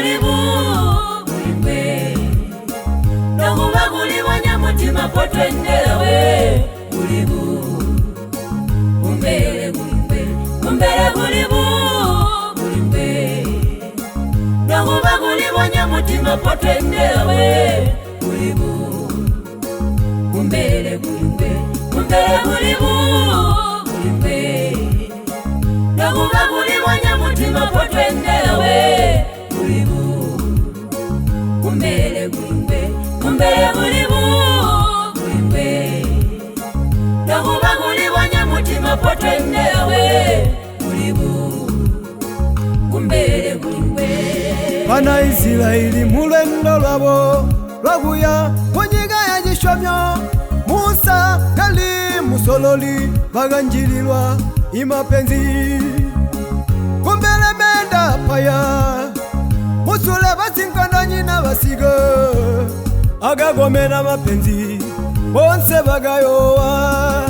bulibu bulimbe nokuba guli wanyamutima potwenderawe bulibu bumbere bulimbe bumbere bulibu bulimbe nokuba guli wanyamutima potwenderawe bulibu bumbere bulimbe bumbere bulibu bulimbe nokuba guli wanyamutima potwenderawe bulibu bumbere bulimbe bumbere bulibu bulimbe nokuba guli wanyamutima potwenderawe bulibu bumbere bulimbe. Bana Israeli mulwendo lwabo lwakuya kunyiga ya gishomyo, Musa kali musololi baganjililwa imapenzi kumbele menda paya musule basinkana nyina basiga agagomena mapenzi bonse bagayowa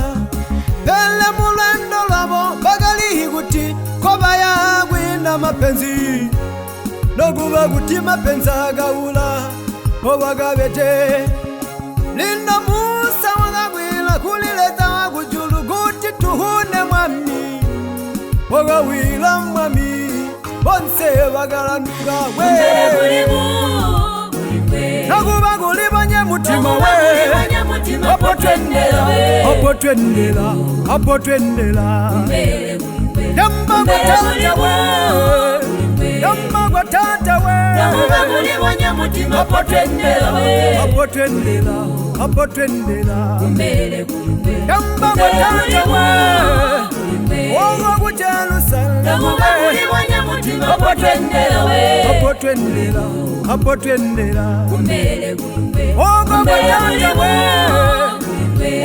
pele mulwendo lwabo bagali guti kobaya gwina mapenzi nokuba guti mapenzi agawula obagabete linda Musa wagawila kulileta wagujulu guti tuhune mwami wagawila mwami bonse bagalanuka we nokuba guli banyamutima we opotwendela opotwendela yamba gwatata we yamba gwatata we nokuba guli wanyamutima potwendela we opotwendela opotwendela yamba gwatata we ogo kujerusalem nokuba guli wanyamutima potwendela we opotwendela opotwendela ogo gwatata we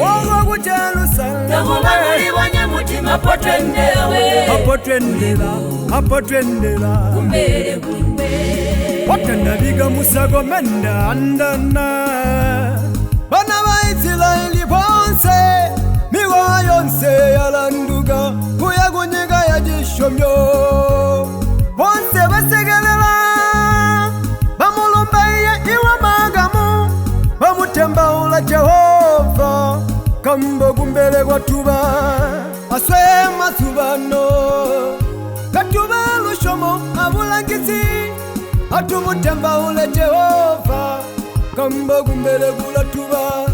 ogo kujerusalem nokuba guli wanyamutima potwendela we opotwendela opotwendela wakandabiga musago menda andana bana ba Israeli bonse migoa yonse yalanduga kuyagunyega ya gishomyo bonse basegelela bamulumbaye iwa magamu bamutembaula Jehova kambo gumbele gwatuba aswema subano katuba lushomo abulangizi atumutembaule Jehova kambo gumbele gulatuba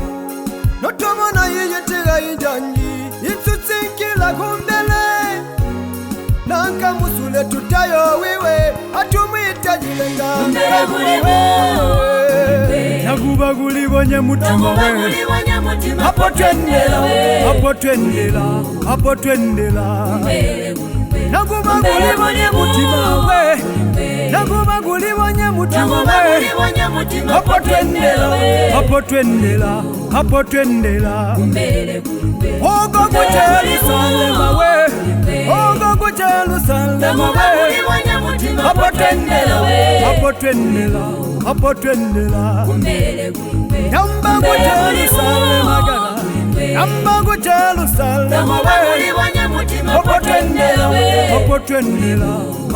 notomona yiyetiga injanji itsutsinkila kumbele nanka musule tutayo wiwe atumwitajilenga nakuba guli banyamutima we potwendela we opotwendela opotwendela nakuba guli banyamutima we nakuba guli banyamutima we potwendela we opotwendela opotwendela ogo ku Jerusalem we ogo ku Jerusalem we potwendela we opotwendela opotwendela yamba ku Jerusalem agala yamba ku Jerusalem we potwendela we opotwendela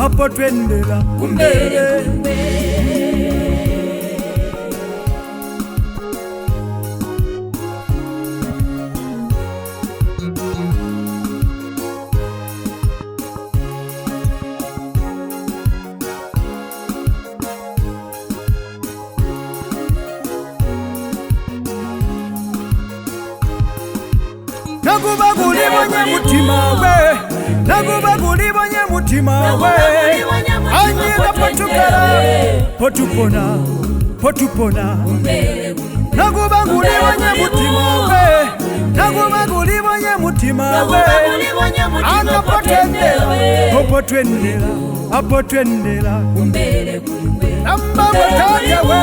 opotwendela kumbele nakuba guli banyamutima we nakuba guli banyamutima we anyega potukala potupona potupona nakuba guli banyamutima we nakuba guli banyamutima we akapotwendela opotwendela opotwendela namba gwatata we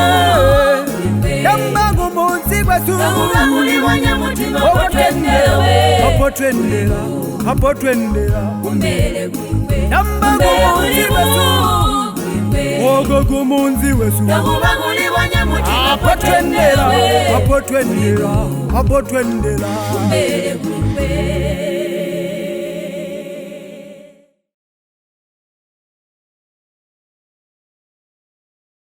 namba gumunzi gwesu opotwendela opotwendela namba gumunzi gwesu ogo gumunzi wesu apotwendela apotwendela apotwendela